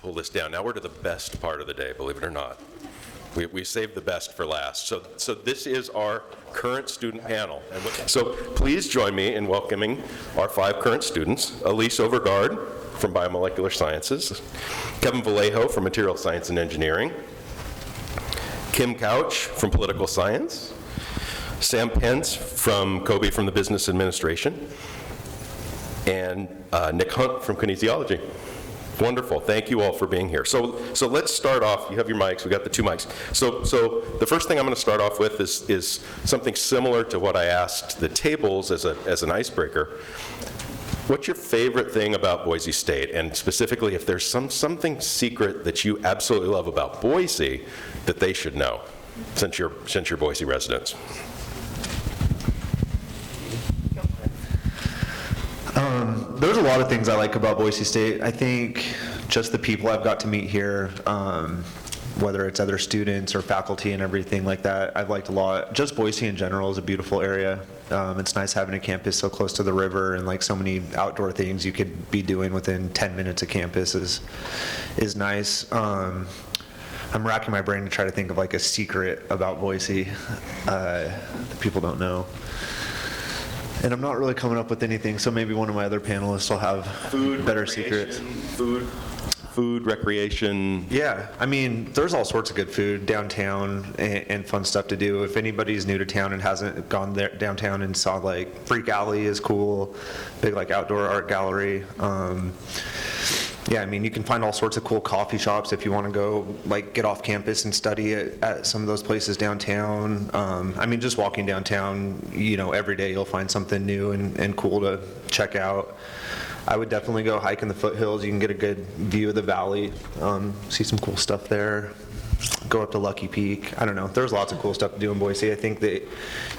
pull this down. Now we're to the best part of the day, believe it or not. We saved the best for last. So this is our current student panel. So please join me in welcoming our 5 current students. Elise Overgaard from Biomolecular Sciences, Kevin Vallejo from Material Science and Engineering, Kim Couch from Political Science, Sam Pence from Kobe from the Business Administration, and Nic Hunt from Kinesiology. Wonderful. Thank you all for being here. So let's start off. You have your mics. We got the 2 mics. So the first thing I'm going to start off with is something similar to what I asked the tables as an icebreaker. What's your favorite thing about Boise State? And specifically, if there's something secret that you absolutely love about Boise that they should know, since you're Boise residents. There's a lot of things I like about Boise State. I think just the people I've got to meet here, whether it's other students or faculty and everything like that, I've liked a lot. Just Boise in general is a beautiful area. It's nice having a campus so close to the river, and like so many outdoor things you could be doing within 10 minutes of campus is nice. I'm racking my brain to try to think of like a secret about Boise that people don't know. And I'm not really coming up with anything, so maybe one of my other panelists will have better secrets. Food, recreation. Yeah, I mean, there's all sorts of good food downtown and fun stuff to do. If anybody's new to town and hasn't gone there downtown and saw, like, Freak Alley is cool, big like outdoor art gallery. Yeah, I mean, you can find all sorts of cool coffee shops if you want to go, like, get off campus and study at some of those places downtown. I mean, just walking downtown, you know, every day you'll find something new and cool to check out. I would definitely go hike in the foothills. You can get a good view of the valley, see some cool stuff there. Go up to Lucky Peak. I don't know. There's lots of cool stuff to do in Boise. I think that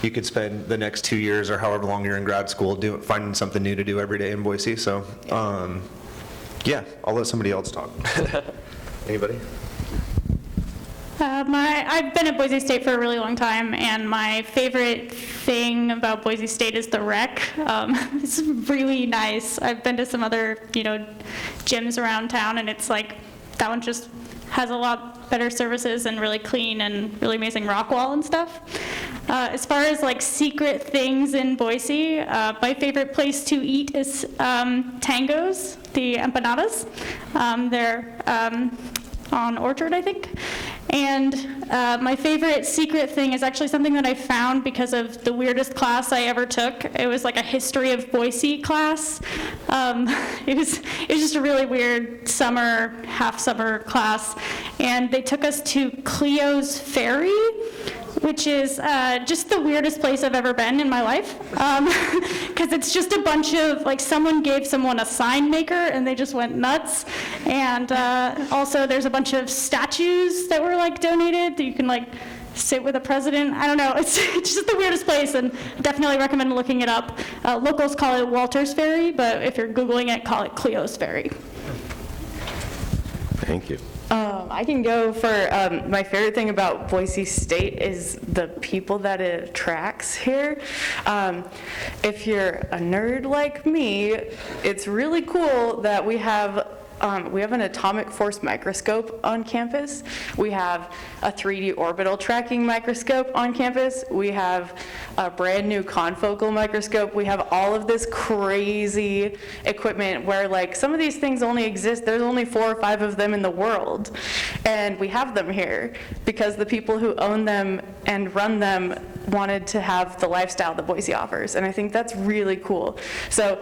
you could spend the next 2 years or however long you're in grad school finding something new to do every day in Boise. So, yeah, I'll let somebody else talk. Anybody? I've been at Boise State for a really long time, and my favorite thing about Boise State is the rec. It's really nice. I've been to some other, gyms around town, and it's like that one just has a lot better services and really clean and really amazing rock wall and stuff. As far as like secret things in Boise, my favorite place to eat is Tango's, the empanadas. They're on Orchard, I think. And my favorite secret thing is actually something that I found because of the weirdest class I ever took. It was like a history of Boise class. It was just a really weird half summer class. And they took us to Cleo's Ferry, which is just the weirdest place I've ever been in my life. Because it's just a bunch of, like, someone gave someone a sign maker and they just went nuts. And also there's a bunch of statues that were, like, donated that you can, like, sit with a president. I don't know, it's just the weirdest place, and definitely recommend looking it up. Locals call it Walter's Ferry, but if you're Googling it, call it Cleo's Ferry. Thank you. I can go for my favorite thing about Boise State is the people that it attracts here. If you're a nerd like me, it's really cool that we have an atomic force microscope on campus. We have a 3D orbital tracking microscope on campus. We have a brand new confocal microscope. We have all of this crazy equipment where, like, some of these things only exist. There's only 4 or 5 of them in the world. And we have them here because the people who own them and run them wanted to have the lifestyle that Boise offers. And I think that's really cool. So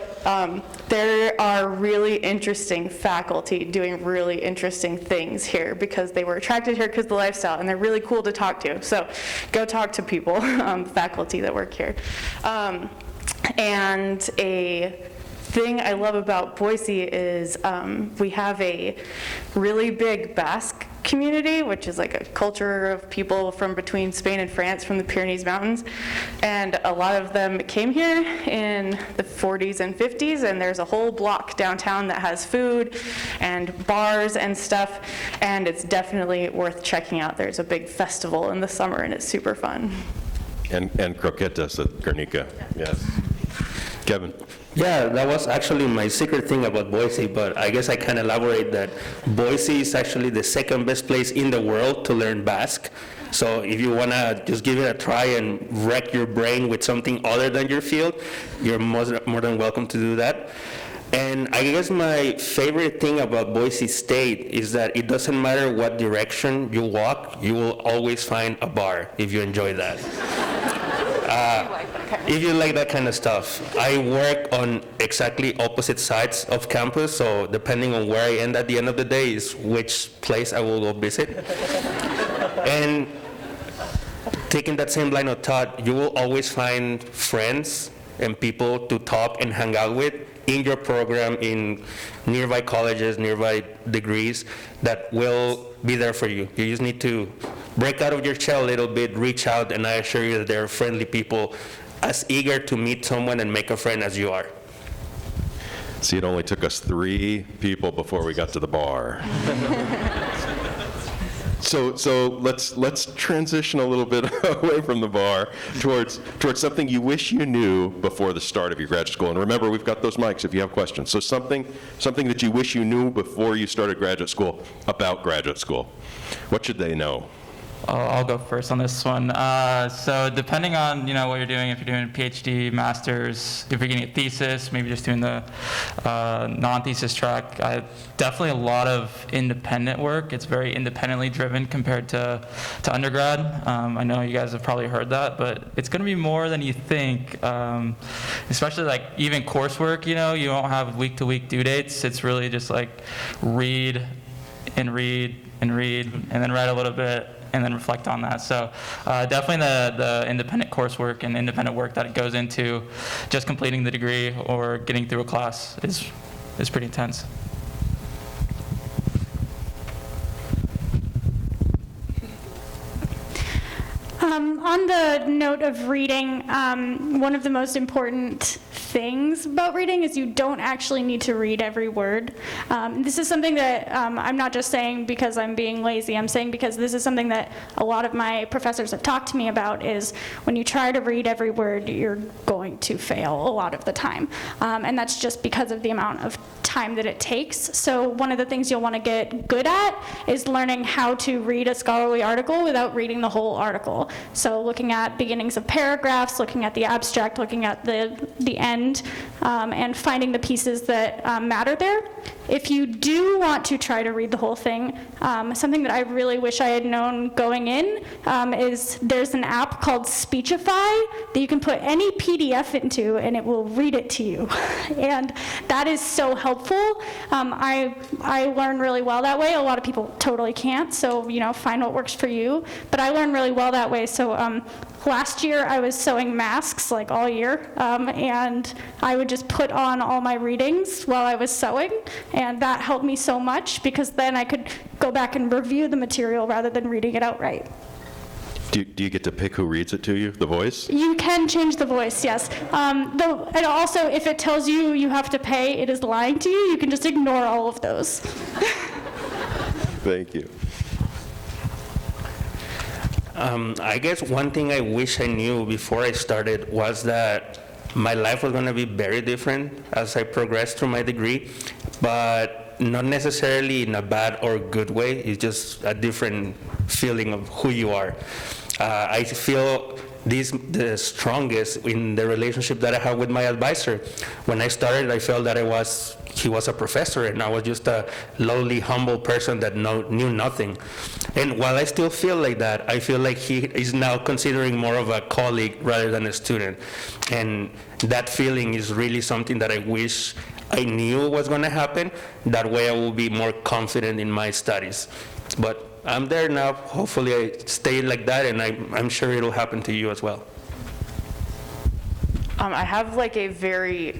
there are really interesting faculty doing really interesting things here because they were attracted here because of the lifestyle, and they're really cool to talk to. So go talk to people, faculty that work here. And a thing I love about Boise is we have a really big Basque community, which is like a culture of people from between Spain and France from the Pyrenees Mountains. And a lot of them came here in the 40s and 50s, and there's a whole block downtown that has food and bars and stuff, and it's definitely worth checking out. There's a big festival in the summer, and it's super fun. And croquetas at Guernica, yes. Kevin. Yeah, that was actually my secret thing about Boise, but I guess I can elaborate that Boise is actually the second best place in the world to learn Basque. So if you want to just give it a try and wreck your brain with something other than your field, you're more than welcome to do that. And I guess my favorite thing about Boise State is that it doesn't matter what direction you walk, you will always find a bar if you enjoy that. If you like that kind of stuff. I work on exactly opposite sides of campus, so depending on where I end at the end of the day is which place I will go visit. And taking that same line of thought, you will always find friends and people to talk and hang out with in your program, in nearby colleges, nearby degrees, that will be there for you. You just need to break out of your shell a little bit, reach out, and I assure you that there are friendly people as eager to meet someone and make a friend as you are. See, it only took us 3 people before we got to the bar. So let's transition a little bit away from the bar towards something you wish you knew before the start of your graduate school. And remember, we've got those mics if you have questions. So something that you wish you knew before you started graduate school about graduate school. What should they know? I'll go first on this one. So depending on what you're doing, if you're doing a PhD, master's, if you're getting a thesis, maybe just doing the non-thesis track, definitely a lot of independent work. It's very independently driven compared to undergrad. I know you guys have probably heard that, but it's going to be more than you think. Especially like even coursework, you don't have week-to-week due dates. It's really just like read and read and read, and then write a little bit, and then reflect on that. So definitely the independent coursework and independent work that it goes into just completing the degree or getting through a class is pretty intense. On the note of reading, one of the most important things about reading is you don't actually need to read every word. This is something that I'm not just saying because I'm being lazy. I'm saying because this is something that a lot of my professors have talked to me about, is when you try to read every word, you're going to fail a lot of the time. And that's just because of the amount of time that it takes. So one of the things you'll want to get good at is learning how to read a scholarly article without reading the whole article. So looking at beginnings of paragraphs, looking at the abstract, looking at the end, and finding the pieces that matter there. If you do want to try to read the whole thing, something that I really wish I had known going in is there's an app called Speechify that you can put any PDF into and it will read it to you. And that is so helpful. I learn really well that way. A lot of people totally can't, so find what works for you. But I learn really well that way. So last year I was sewing masks like all year, and I would just put on all my readings while I was sewing, and that helped me so much because then I could go back and review the material rather than reading it outright. Do you get to pick who reads it to you, the voice? You can change the voice, yes. And also, if it tells you you have to pay, it is lying to you. You can just ignore all of those. Thank you. I guess one thing I wish I knew before I started was that my life was going to be very different as I progressed through my degree, but not necessarily in a bad or good way. It's just a different feeling of who you are. I feel the strongest in the relationship that I have with my advisor. When I started, I felt that he was a professor and I was just a lowly, humble person that knew nothing. And while I still feel like that, I feel like he is now considering more of a colleague rather than a student. And that feeling is really something that I wish I knew was going to happen. That way I will be more confident in my studies. But I'm there now. Hopefully I stay like that, and I'm sure it'll happen to you as well. I have like a very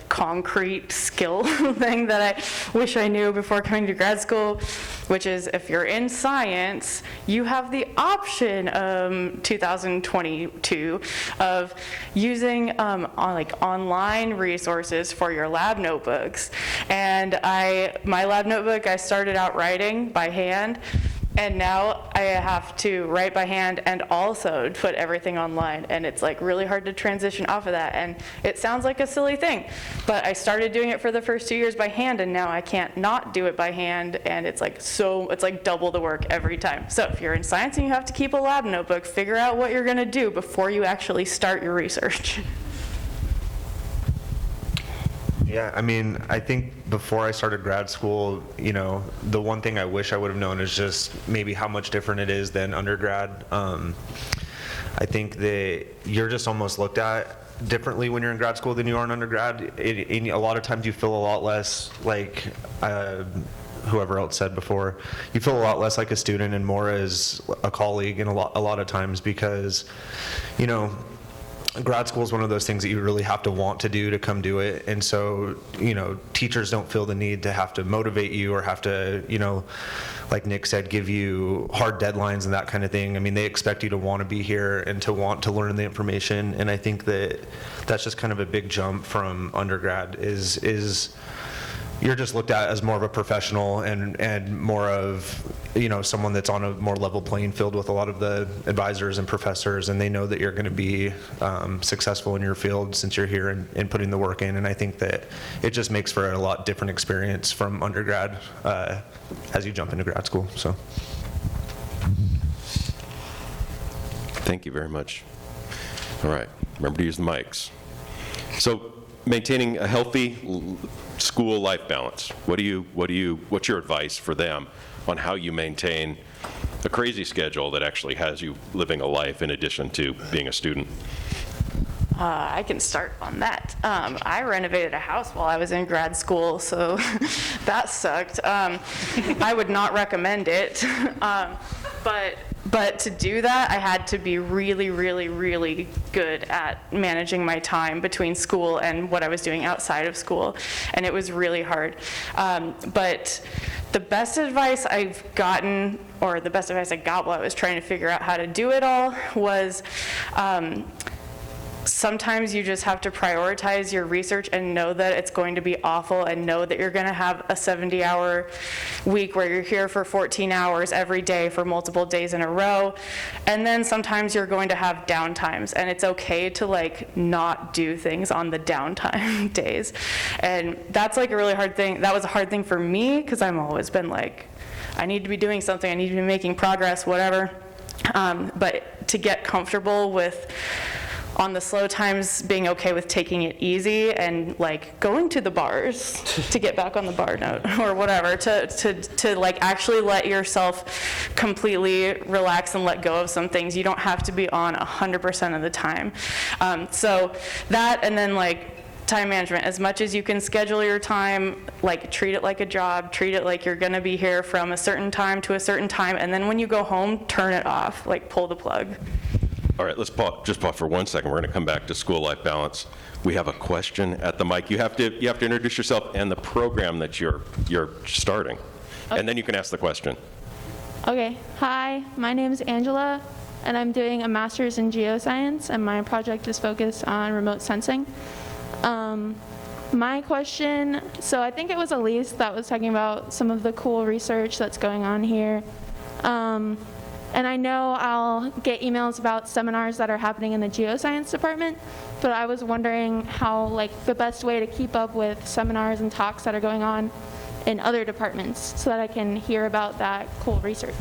concrete skill thing that I wish I knew before coming to grad school, which is if you're in science, you have the option 2022 of using online resources for your lab notebooks. And my lab notebook, I started out writing by hand, and now I have to write by hand and also put everything online, and it's like really hard to transition off of that. And it sounds like a silly thing, but I started doing it for the first 2 years by hand, and now I can't not do it by hand, and it's like double the work every time. So if you're in science and you have to keep a lab notebook, figure out what you're going to do before you actually start your research. Yeah, I mean, I think before I started grad school, you know, the one thing I wish I would have known is just maybe how much different it is than undergrad. I think that you're just almost looked at differently when you're in grad school than you are in undergrad. A lot of times you feel a lot less like, whoever else said before, you feel a lot less like a student and more as a colleague, and a lot of times, because, you know, grad school is one of those things that you really have to want to do to come do it. And so, you know, teachers don't feel the need to have to motivate you or have to, you know, like Nick said, give you hard deadlines and that kind of thing. I mean, they expect you to want to be here and to want to learn the information. And I think that that's just kind of a big jump from undergrad is you're just looked at as more of a professional and more of, you know, someone that's on a more level playing field with a lot of the advisors and professors, and they know that you're going to be successful in your field since you're here and putting the work in. And I think that it just makes for a lot different experience from undergrad as you jump into grad school. So, Thank you very much. All right, remember to use the mics. So, maintaining a healthy school life balance. What's your advice for them on how you maintain a crazy schedule that actually has you living a life in addition to being a student? I can start on that. I renovated a house while I was in grad school, so that sucked. I would not recommend it. But to do that, I had to be really, really, really good at managing my time between school and what I was doing outside of school, and it was really hard. But the best advice I've gotten, or the best advice I got while I was trying to figure out how to do it all, was sometimes you just have to prioritize your research and know that it's going to be awful, and know that you're going to have a 70-hour week where you're here for 14 hours every day for multiple days in a row. And then sometimes you're going to have downtimes, and it's okay to like not do things on the downtime days. And that's like a really hard thing. That was a hard thing for me because I've always been like, I need to be doing something, I need to be making progress, whatever. But to get comfortable with, on the slow times, being okay with taking it easy and like going to the bars, to get back on the bar note or whatever, to like actually let yourself completely relax and let go of some things. You don't have to be on 100% of the time. So that, and then like time management, as much as you can schedule your time, like treat it like a job, treat it like you're gonna be here from a certain time to a certain time, and then when you go home, turn it off, like pull the plug. All right, let's just pause for 1 second. We're going to come back to school life balance. We have a question at the mic. You have to introduce yourself and the program that you're starting, and then you can ask the question. Okay, hi, my name is Angela, and I'm doing a master's in geoscience, and my project is focused on remote sensing. My question, so I think it was Elise that was talking about some of the cool research that's going on here. And I know I'll get emails about seminars that are happening in the geoscience department, but I was wondering how, like, the best way to keep up with seminars and talks that are going on in other departments so that I can hear about that cool research.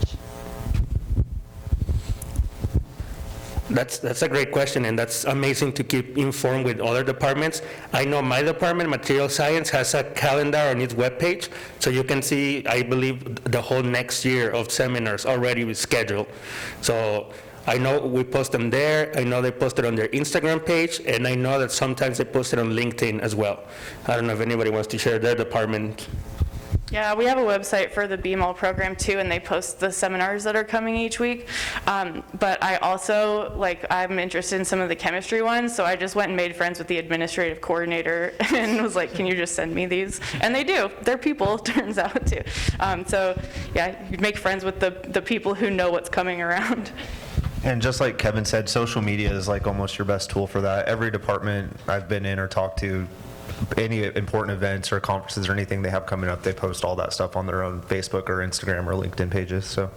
That's a great question, and that's amazing to keep informed with other departments. I know my department, material science, has a calendar on its webpage, so you can see, I believe, the whole next year of seminars already scheduled. So I know we post them there. I know they post it on their Instagram page, and I know that sometimes they post it on LinkedIn as well. I don't know if anybody wants to share their department. Yeah, we have a website for the BMOL program too, and they post the seminars that are coming each week. But I also, I'm interested in some of the chemistry ones, so I just went and made friends with the administrative coordinator and was like, can you just send me these? And they do. They're people, turns out, too. So yeah, you make friends with the people who know what's coming around. And just like Kevin said, social media is like almost your best tool for that. Every department I've been in or talked to, any important events or conferences or anything they have coming up, they post all that stuff on their own Facebook or Instagram or LinkedIn pages. So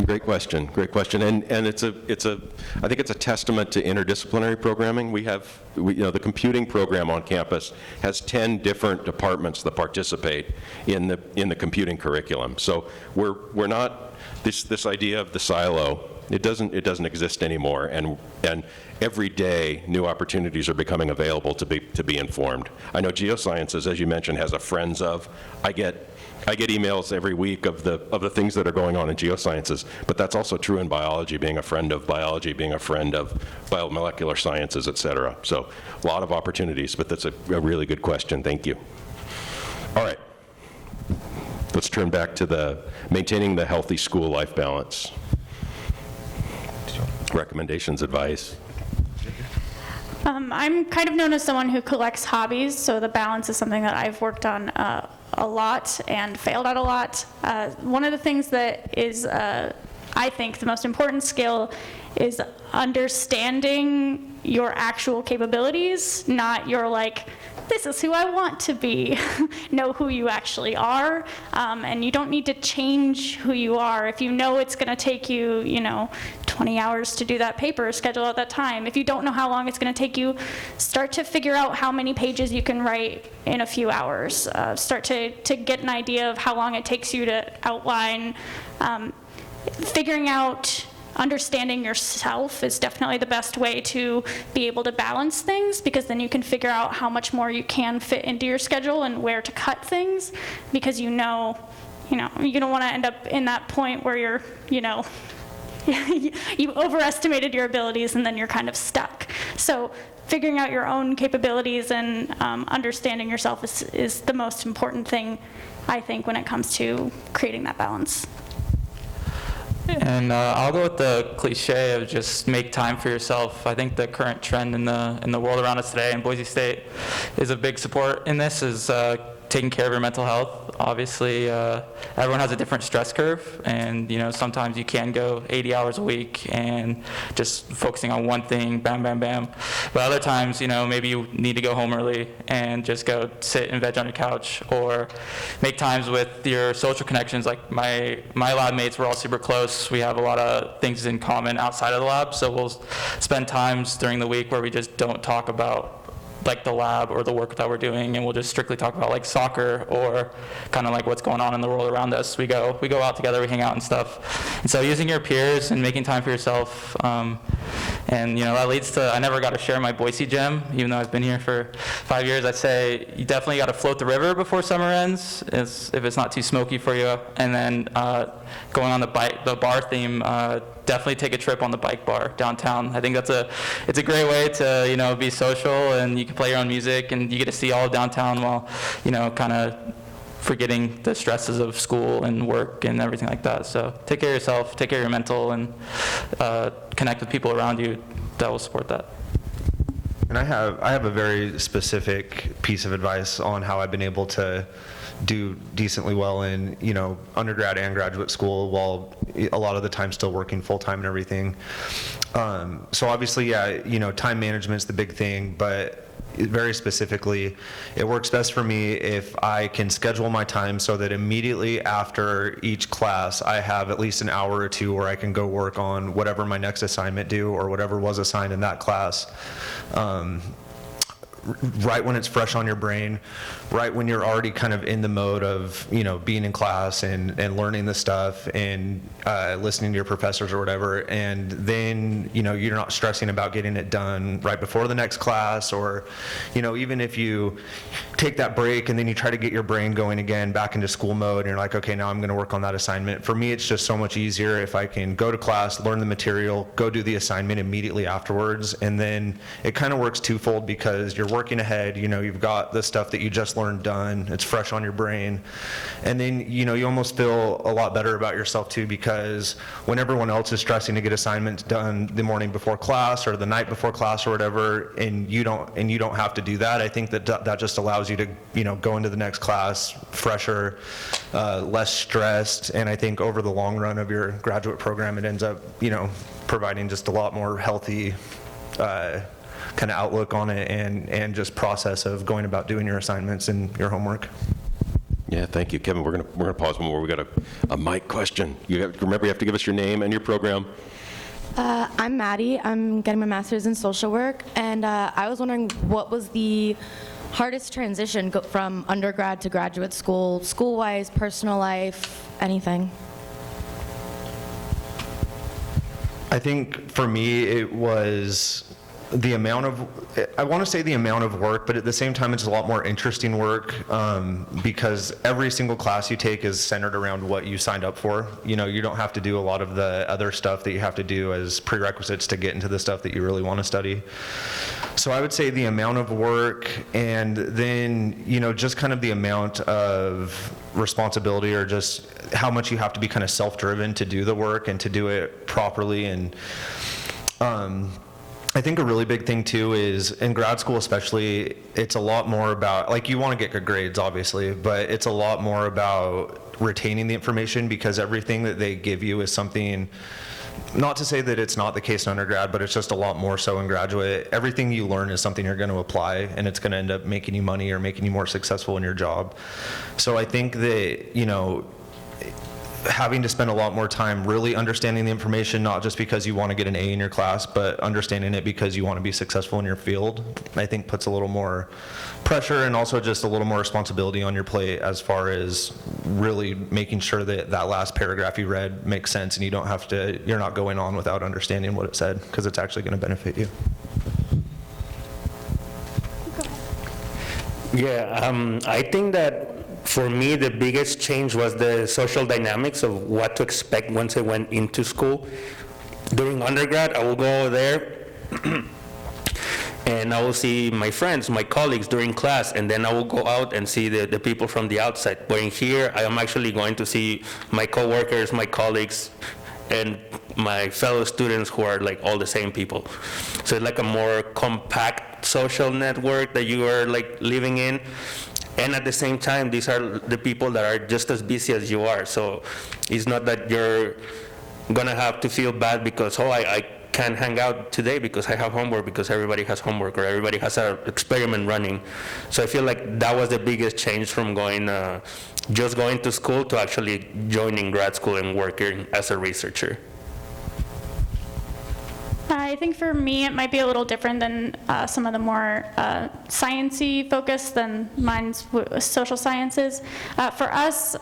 Great question, and I think it's a testament to interdisciplinary programming. The computing program on campus has 10 different departments that participate in the computing curriculum. So we're not, this idea of the silo, it doesn't exist anymore, and every day new opportunities are becoming available to be informed. I know geosciences, as you mentioned, has a friends of. I get emails every week of the things that are going on in geosciences, but that's also true in biology, being a friend of biology, being a friend of biomolecular sciences, et cetera. So a lot of opportunities, but that's a really good question. Thank you. All right. Let's turn back to maintaining the healthy school life balance. Recommendations, advice. I'm kind of known as someone who collects hobbies, so the balance is something that I've worked on a lot and failed at a lot. One of the things that is, I think, the most important skill is understanding your actual capabilities, not your this is who I want to be. Know who you actually are, and you don't need to change who you are. If you know it's going to take you, 20 hours to do that paper, schedule out that time. If you don't know how long it's going to take you, start to figure out how many pages you can write in a few hours. Start to get an idea of how long it takes you to outline. Figuring out, understanding yourself is definitely the best way to be able to balance things, because then you can figure out how much more you can fit into your schedule and where to cut things, because you don't want to end up in that point where you're, you overestimated your abilities and then you're kind of stuck. So figuring out your own capabilities and understanding yourself is the most important thing, I think, when it comes to creating that balance. And I'll go with the cliche of just make time for yourself. I think the current trend in the world around us today, and Boise State is a big support in this, is taking care of your mental health. Obviously, everyone has a different stress curve, and sometimes you can go 80 hours a week and just focusing on one thing, bam, bam, bam. But other times, maybe you need to go home early and just go sit and veg on your couch, or make times with your social connections. Like my lab mates, we're all super close. We have a lot of things in common outside of the lab, so we'll spend times during the week where we just don't talk about the lab or the work that we're doing, and we'll just strictly talk about soccer or kind of what's going on in the world around us. We go out together, we hang out and stuff. And so using your peers and making time for yourself, and that leads to, I never got to share my Boise gem, even though I've been here for 5 years. I'd say you definitely got to float the river before summer ends, if it's not too smoky for you. And then going on the bar theme, definitely take a trip on the bike bar downtown. I think it's a great way to be social, and you can play your own music, and you get to see all of downtown while kind of forgetting the stresses of school and work and everything like that. So take care of yourself, take care of your mental, and connect with people around you that will support that. And I have a very specific piece of advice on how I've been able to do decently well in undergrad and graduate school, while a lot of the time still working full time and everything. So obviously, time management's the big thing, but very specifically, it works best for me if I can schedule my time so that immediately after each class, I have at least an hour or two where I can go work on whatever my next assignment due or whatever was assigned in that class. Right when it's fresh on your brain, right when you're already kind of in the mode of being in class and learning the stuff and listening to your professors or whatever, and then you're not stressing about getting it done right before the next class, or even if you take that break and then you try to get your brain going again back into school mode and you're like, okay, now I'm going to work on that assignment. For me, it's just so much easier if I can go to class, learn the material, go do the assignment immediately afterwards, and then it kind of works twofold, because you're working ahead, you've got the stuff that you just learned done, it's fresh on your brain, and then you almost feel a lot better about yourself too, because when everyone else is stressing to get assignments done the morning before class or the night before class or whatever, and you don't have to do that, I think that just allows you to go into the next class fresher, less stressed, and I think over the long run of your graduate program, it ends up providing just a lot more healthy kind of outlook on it, and just process of going about doing your assignments and your homework. Yeah, thank you. Kevin, we're gonna pause one more. We got a mic question. Remember, you have to give us your name and your program. I'm Maddie. I'm getting my master's in social work, and I was wondering what was the hardest transition from undergrad to graduate school, school-wise, personal life, anything? I think for me, it was the amount of, I want to say the amount of work, but at the same time, it's a lot more interesting work because every single class you take is centered around what you signed up for. You know, you don't have to do a lot of the other stuff that you have to do as prerequisites to get into the stuff that you really want to study. So I would say the amount of work, and then, you know, just kind of the amount of responsibility, or just how much you have to be kind of self-driven to do the work and to do it properly. And I think a really big thing too is in grad school especially, it's a lot more about, like, you want to get good grades obviously, but it's a lot more about retaining the information, because everything that they give you is something, not to say that it's not the case in undergrad, but it's just a lot more so in graduate. Everything you learn is something you're going to apply, and it's going to end up making you money or making you more successful in your job. So I think that, you know, having to spend a lot more time really understanding the information, not just because you want to get an A in your class, but understanding it because you want to be successful in your field, I think puts a little more pressure and also just a little more responsibility on your plate, as far as really making sure that that last paragraph you read makes sense, and you don't have to, you're not going on without understanding what it said, because it's actually going to benefit you. Yeah, I think that for me, the biggest change was the social dynamics of what to expect once I went into school. During undergrad, I will go there and I will see my friends, my colleagues during class, and then I will go out and see the people from the outside. But in here, I am actually going to see my coworkers, my colleagues, and my fellow students who are like all the same people. So it's like a more compact social network that you are like living in. And at the same time, these are the people that are just as busy as you are. So it's not that you're gonna have to feel bad because, oh, I can't hang out today because I have homework, because everybody has homework, or everybody has an experiment running. So I feel like that was the biggest change from going, just going to school to actually joining grad school and working as a researcher. I think for me, it might be a little different than some of the more science-y focus than mine's social sciences. For us,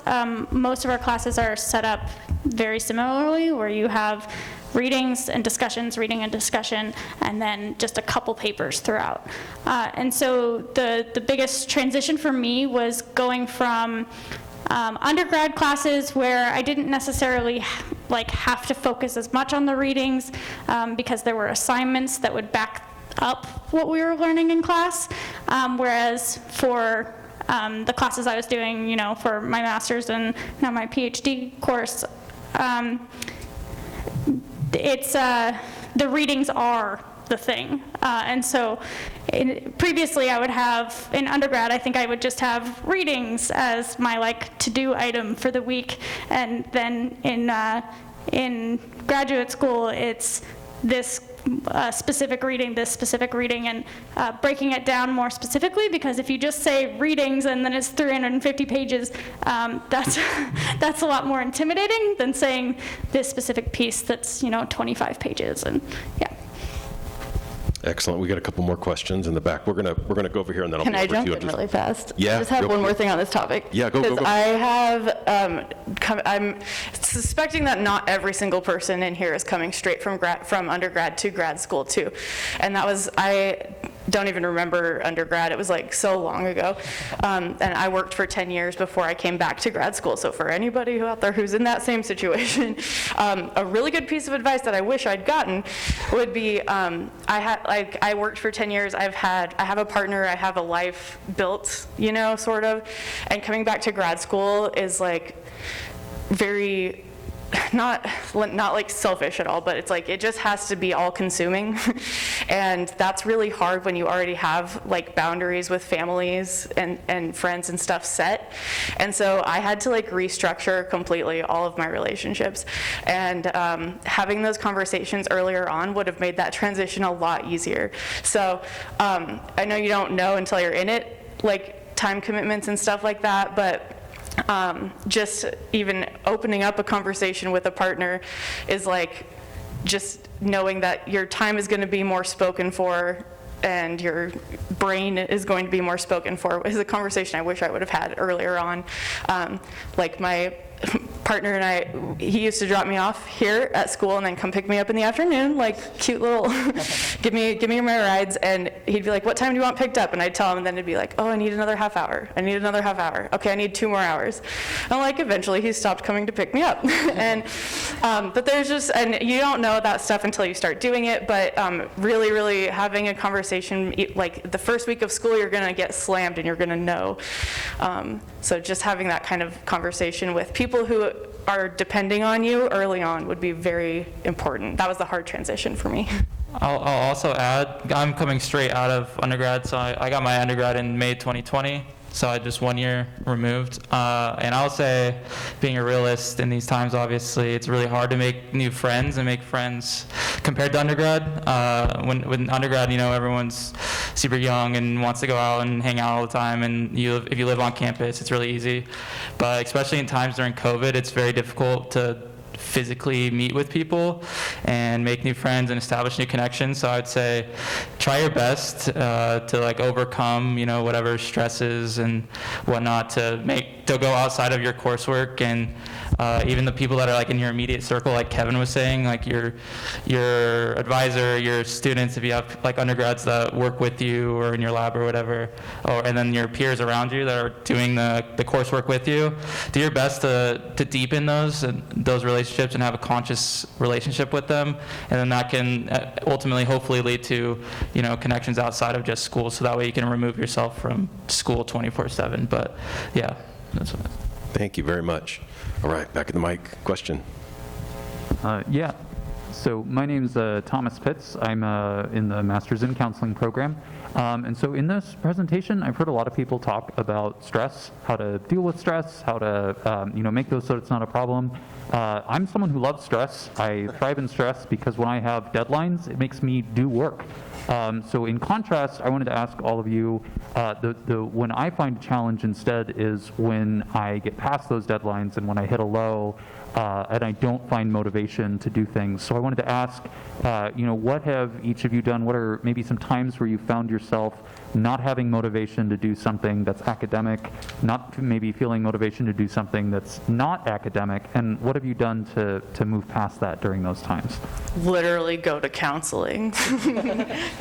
most of our classes are set up very similarly, where you have readings and discussions, reading and discussion, and then just a couple papers throughout. And so the biggest transition for me was going from undergrad classes where I didn't necessarily have to focus as much on the readings because there were assignments that would back up what we were learning in class, whereas for the classes I was doing, you know, for my master's and now my PhD course, it's the readings are the thing. And so previously I would have, in undergrad, I think I would just have readings as my to-do item for the week. And then in graduate school, it's this specific reading, and breaking it down more specifically, because if you just say readings and then it's 350 pages, that's a lot more intimidating than saying this specific piece that's 25 pages. And yeah. Excellent. We got a couple more questions in the back. We're gonna go over here, and then I'll Can be I over to jump you. in really fast? Yeah, I just have go one for more it. thing on this topic. Yeah, go. Because I have, I'm suspecting that not every single person in here is coming straight from undergrad to grad school too. And that was, I don't even remember undergrad. It was so long ago. And I worked for 10 years before I came back to grad school. So for anybody out there who's in that same situation, a really good piece of advice that I wish I'd gotten would be, I worked for 10 years. I have a partner. I have a life built, sort of. And coming back to grad school is very, not selfish at all, but it's it just has to be all consuming. And that's really hard when you already have boundaries with families and friends and stuff set. And so I had to restructure completely all of my relationships. And having those conversations earlier on would have made that transition a lot easier. So I know you don't know until you're in it, time commitments and stuff like that, but just even opening up a conversation with a partner is like just knowing that your time is going to be more spoken for and your brain is going to be more spoken for is a conversation I wish I would have had earlier on. Like my partner and I, he used to drop me off here at school and then come pick me up in the afternoon, like cute little, give me my rides, and he'd be like, what time do you want picked up? And I'd tell him, and then it'd be like, oh, I need another half hour. I need another half hour. Okay, I need 2 more hours. And like eventually he stopped coming to pick me up. And, but there's just, and you don't know that stuff until you start doing it, but really, really having a conversation, like the first week of school, you're gonna get slammed and you're gonna know. So just having that kind of conversation with people who are depending on you early on would be very important. That was the hard transition for me. I'll also add, I'm coming straight out of undergrad, so I got my undergrad in May 2020, so I just 1 year removed. And I'll say, being a realist in these times, obviously, it's really hard to make new friends and make friends compared to undergrad. When undergrad, you know, everyone's super young and wants to go out and hang out all the time, and if you live on campus, it's really easy. But especially in times during COVID, it's very difficult to physically meet with people and make new friends and establish new connections. So I'd say try your best to like overcome, you know, whatever stresses and whatnot to go outside of your coursework, and even the people that are like in your immediate circle, like Kevin was saying, like your advisor, your students, if you have like undergrads that work with you or in your lab or whatever, and then your peers around you that are doing the coursework with you, do your best to deepen those relationships and have a conscious relationship with them, and then that can ultimately hopefully lead to, you know, connections outside of just school, so that way you can remove yourself from school 24/7. But yeah, that's what. Thank you very much. All right, back at the mic. Question. Yeah. So my name's Thomas Pitts. I'm in the Master's in Counseling program. And so in this presentation, I've heard a lot of people talk about stress, how to deal with stress, how to make those so it's not a problem. I'm someone who loves stress. I thrive in stress because when I have deadlines, it makes me do work. So in contrast, I wanted to ask all of you, when I find a challenge instead is when I get past those deadlines and when I hit a low and I don't find motivation to do things. So I wanted to ask, what have each of you done? What are maybe some times where you found yourself not having motivation to do something that's academic, not maybe feeling motivation to do something that's not academic, and what have you done to move past that during those times? Literally go to counseling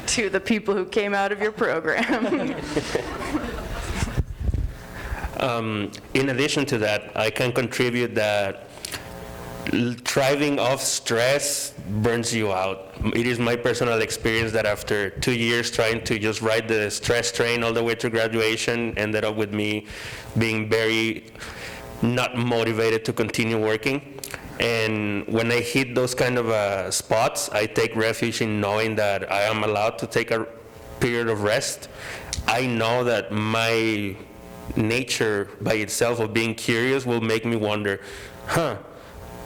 to the people who came out of your program. In addition to that, I can contribute that thriving off stress burns you out. It is my personal experience that after 2 years trying to just ride the stress train all the way to graduation, ended up with me being very not motivated to continue working. And when I hit those kind of spots, I take refuge in knowing that I am allowed to take a period of rest. I know that my nature by itself of being curious will make me wonder,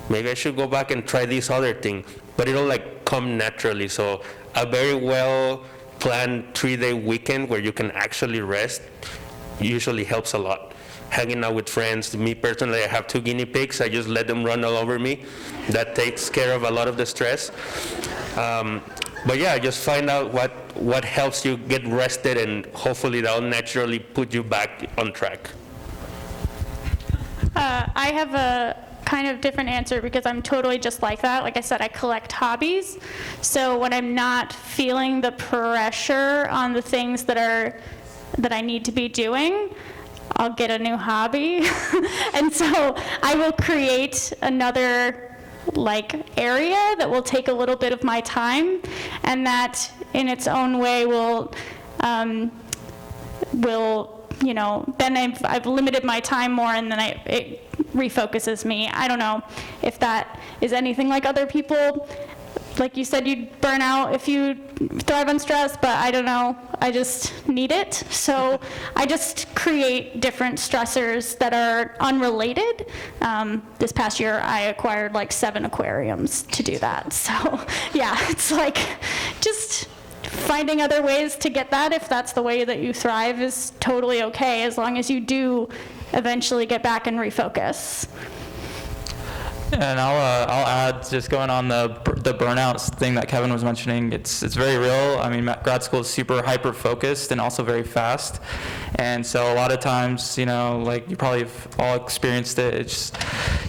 maybe I should go back and try this other thing, but it'll like come naturally. So a very well planned 3-day weekend where you can actually rest usually helps a lot. Hanging out with friends, me personally, I have 2 guinea pigs. I just let them run all over me. That takes care of a lot of the stress. But yeah, just find out what helps you get rested, and hopefully that'll naturally put you back on track. I have a kind of different answer because I'm totally just like that. Like I said, I collect hobbies. So when I'm not feeling the pressure on the things that I need to be doing, I'll get a new hobby. And so I will create another area that will take a little bit of my time, and that in its own way will then I've limited my time more, and then it refocuses me. I don't know if that is anything like other people. Like you said, you'd burn out if you thrive on stress, but I don't know. I just need it. So I just create different stressors that are unrelated. This past year, I acquired 7 aquariums to do that. So yeah, it's just finding other ways to get that, if that's the way that you thrive, is totally okay, as long as you do eventually get back and refocus. And I'll add, just going on the burnout thing that Kevin was mentioning, it's very real. I mean, grad school is super hyper focused and also very fast, and so a lot of times, you know, like you probably have all experienced it. It's just,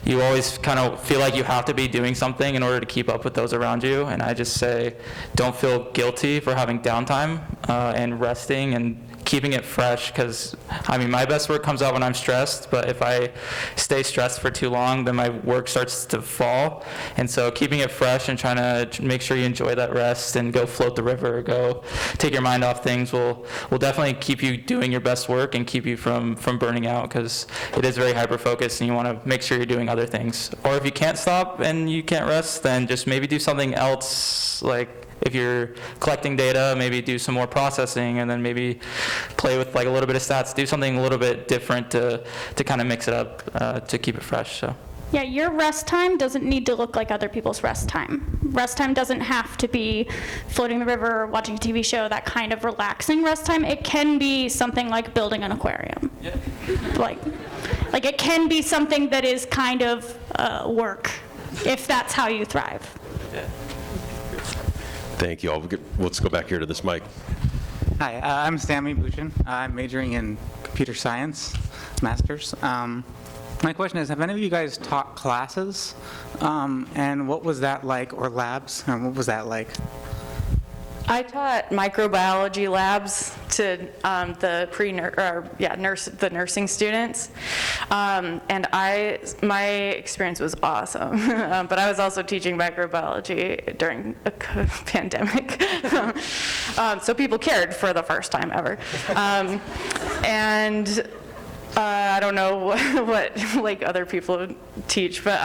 you always kind of feel like you have to be doing something in order to keep up with those around you. And I just say, don't feel guilty for having downtime and resting and keeping it fresh, because I mean, my best work comes out when I'm stressed, but if I stay stressed for too long, then my work starts to fall. And so keeping it fresh and trying to make sure you enjoy that rest and go float the river, go take your mind off things will definitely keep you doing your best work and keep you from burning out, because it is very hyper focused and you want to make sure you're doing other things. Or if you can't stop and you can't rest, then just maybe do something else. Like if you're collecting data, maybe do some more processing, and then maybe play with like a little bit of stats, do something a little bit different to kind of mix it up to keep it fresh. So. Yeah, your rest time doesn't need to look like other people's rest time. Rest time doesn't have to be floating the river, watching a TV show, that kind of relaxing rest time. It can be something like building an aquarium. Yeah. Like it can be something that is kind of work, if that's how you thrive. Yeah. Thank you all. Let's go back here to this mic. Hi, I'm Sammy Bouchin. I'm majoring in computer science, master's. My question is, have any of you guys taught classes? And what was that like, or labs? What was that like? I taught microbiology labs to the nursing students, and my experience was awesome. But I was also teaching microbiology during a pandemic, so people cared for the first time ever. And I don't know what like other people teach, but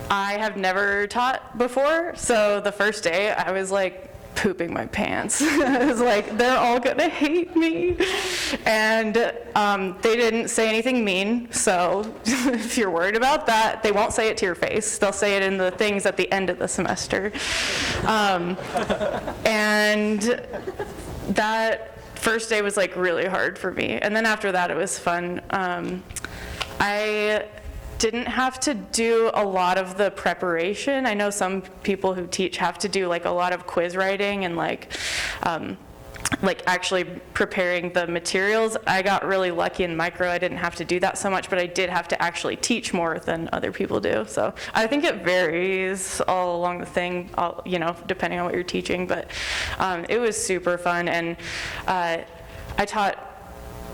I have never taught before, so the first day I was like pooping my pants. I was like, they're all gonna hate me. And they didn't say anything mean, so if you're worried about that, they won't say it to your face. They'll say it in the things at the end of the semester. And that first day was like really hard for me, and then after that it was fun. I didn't have to do a lot of the preparation. I know some people who teach have to do like a lot of quiz writing and like actually preparing the materials. I got really lucky in micro. I didn't have to do that so much, but I did have to actually teach more than other people do. So I think it varies all along the thing, you know, depending on what you're teaching. But it was super fun, and I taught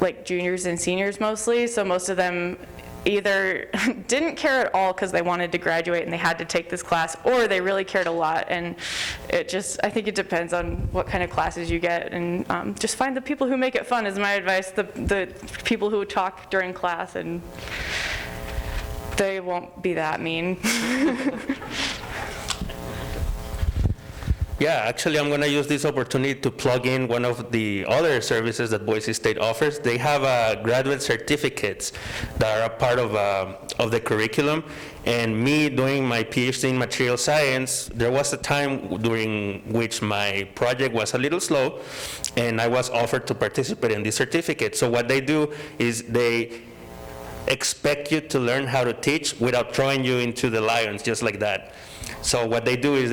like juniors and seniors mostly. So most of them either didn't care at all because they wanted to graduate and they had to take this class, or they really cared a lot. And I think it depends on what kind of classes you get, and just find the people who make it fun is my advice. The people who talk during class, and they won't be that mean. Yeah, actually, I'm going to use this opportunity to plug in one of the other services that Boise State offers. They have graduate certificates that are a part of the curriculum. And me doing my PhD in material science, there was a time during which my project was a little slow, and I was offered to participate in this certificate. So what they do is they expect you to learn how to teach without throwing you into the lions, just like that. So what they do is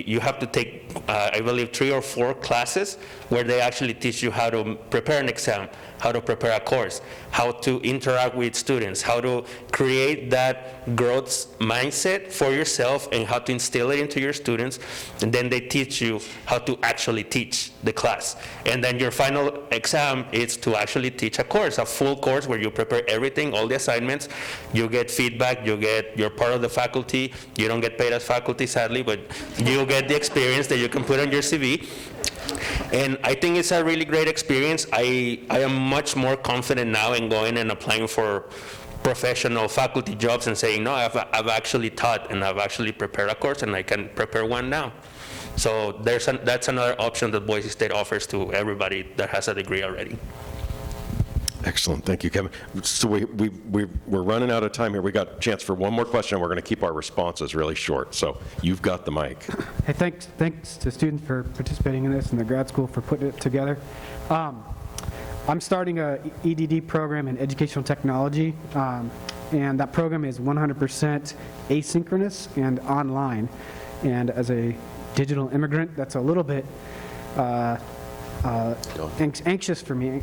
you have to take, I believe, 3 or 4 classes where they actually teach you how to prepare an exam, how to prepare a course, how to interact with students, how to create that growth mindset for yourself and how to instill it into your students. And then they teach you how to actually teach the class. And then your final exam is to actually teach a course, a full course where you prepare everything, all the assignments. You get feedback, you're part of the faculty. You don't get paid as faculty, sadly, but you get the experience that you can put on your CV. And I think it's a really great experience. I am much more confident now in going and applying for professional faculty jobs and saying, no, I've actually taught and I've actually prepared a course and I can prepare one now. So that's another option that Boise State offers to everybody that has a degree already. Excellent, thank you, Kevin. So we're running out of time here. We got a chance for one more question, and we're going to keep our responses really short. So you've got the mic. Hey, thanks to students for participating in this and the grad school for putting it together. I'm starting a EDD program in educational technology, and that program is 100% asynchronous and online. And as a digital immigrant, that's a little bit anxious for me.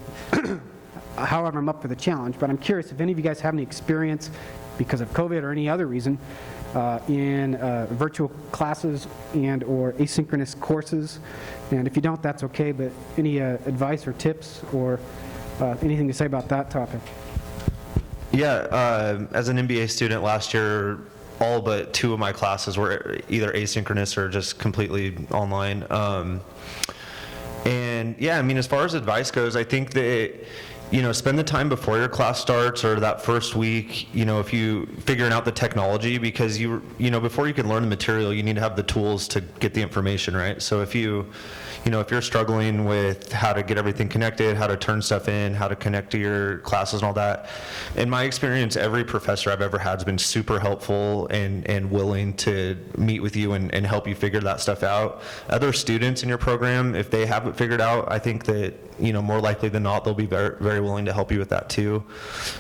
However, I'm up for the challenge, but I'm curious if any of you guys have any experience because of COVID or any other reason in virtual classes and or asynchronous courses. And if you don't, that's okay, but any advice or tips or anything to say about that topic? Yeah, as an MBA student last year, all but 2 of my classes were either asynchronous or just completely online. And yeah, I mean, as far as advice goes, I think that, spend the time before your class starts or that first week, if you figuring out the technology, because before you can learn the material, you need to have the tools to get the information, right? So if if you're struggling with how to get everything connected, how to turn stuff in, how to connect to your classes and all that, in my experience, every professor I've ever had has been super helpful and willing to meet with you and help you figure that stuff out. Other students in your program, if they have it figured out, I think that, more likely than not, they'll be very, very willing to help you with that too.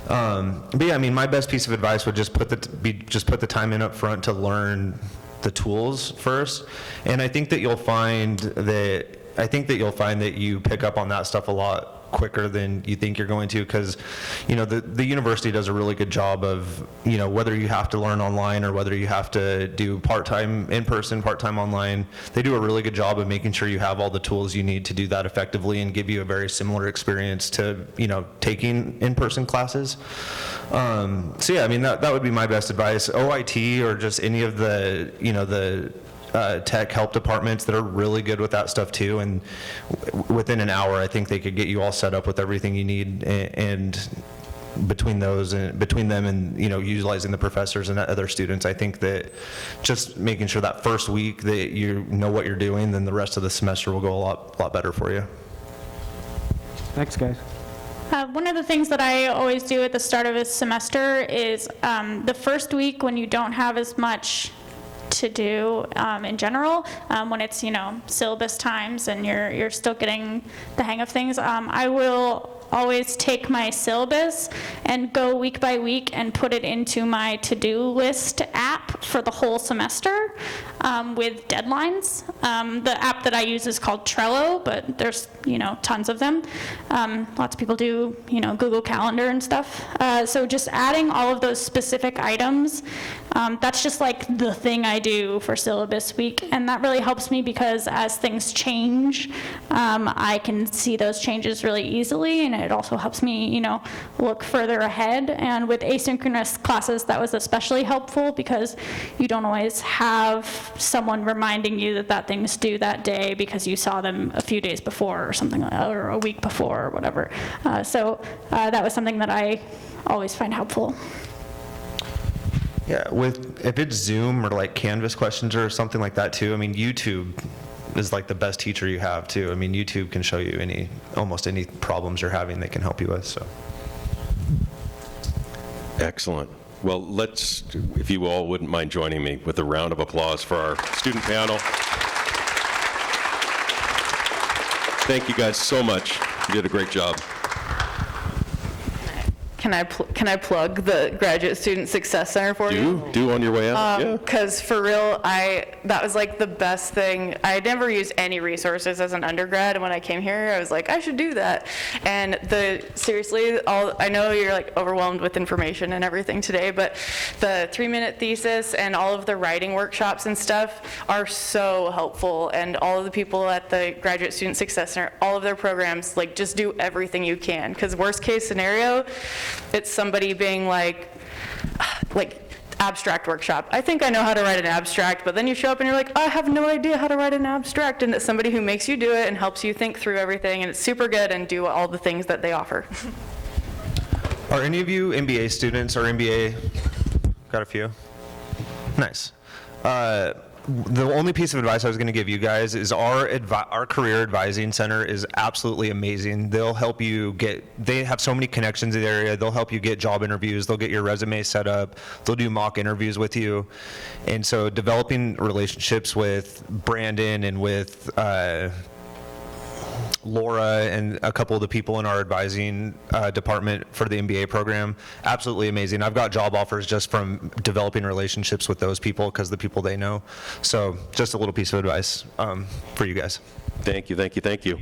But yeah, I mean, my best piece of advice would just put the time in up front to learn the tools first. And I think that you'll find that you pick up on that stuff a lot quicker than you think you're going to, because the university does a really good job of whether you have to learn online or whether you have to do part-time in person, part-time online, they do a really good job of making sure you have all the tools you need to do that effectively and give you a very similar experience to taking in-person classes. So yeah, I mean, that would be my best advice. OIT or just any of the the tech help departments that are really good with that stuff too, and within an hour I think they could get you all set up with everything you need, and between them and utilizing the professors and other students, I think that just making sure that first week that you know what you're doing, then the rest of the semester will go a lot better for you. Thanks, guys. One of the things that I always do at the start of a semester is the first week when you don't have as much to do in general, when it's syllabus times and you're still getting the hang of things, I will always take my syllabus and go week by week and put it into my to-do list app for the whole semester with deadlines. The app that I use is called Trello, but there's tons of them. Lots of people do Google Calendar and stuff. So just adding all of those specific items, that's just like the thing I do for syllabus week, and that really helps me because as things change, I can see those changes really easily, and it also helps me, look further ahead. And with asynchronous classes, that was especially helpful because you don't always have someone reminding you that thing's due that day because you saw them a few days before or something like that, or a week before or whatever. So that was something that I always find helpful. Yeah, if it's Zoom or like Canvas questions or something like that too, I mean, YouTube is like the best teacher you have too. I mean, YouTube can show you almost any problems you're having they can help you with, so. Excellent. Well, if you all wouldn't mind joining me with a round of applause for our student panel. Thank you guys so much. You did a great job. Can I plug the Graduate Student Success Center for you? Do on your way out. Yeah. Because for real, that was like the best thing. I never used any resources as an undergrad, and when I came here, I was like, I should do that. And seriously, I know you're like overwhelmed with information and everything today, but the 3-minute thesis and all of the writing workshops and stuff are so helpful. And all of the people at the Graduate Student Success Center, all of their programs, like just do everything you can. Because worst case scenario, it's somebody being like abstract workshop. I think I know how to write an abstract, but then you show up and you're like, I have no idea how to write an abstract, and it's somebody who makes you do it and helps you think through everything, and it's super good and do all the things that they offer. Are any of you MBA students or MBA? Got a few? Nice. The only piece of advice I was going to give you guys is our career advising center is absolutely amazing. They'll help you they have so many connections in the area. They'll help you get job interviews. They'll get your resume set up. They'll do mock interviews with you. And so developing relationships with Brandon and with Laura and a couple of the people in our advising department for the MBA program, absolutely amazing. I've got job offers just from developing relationships with those people because the people they know. So just a little piece of advice for you guys. Thank you, thank you, thank you.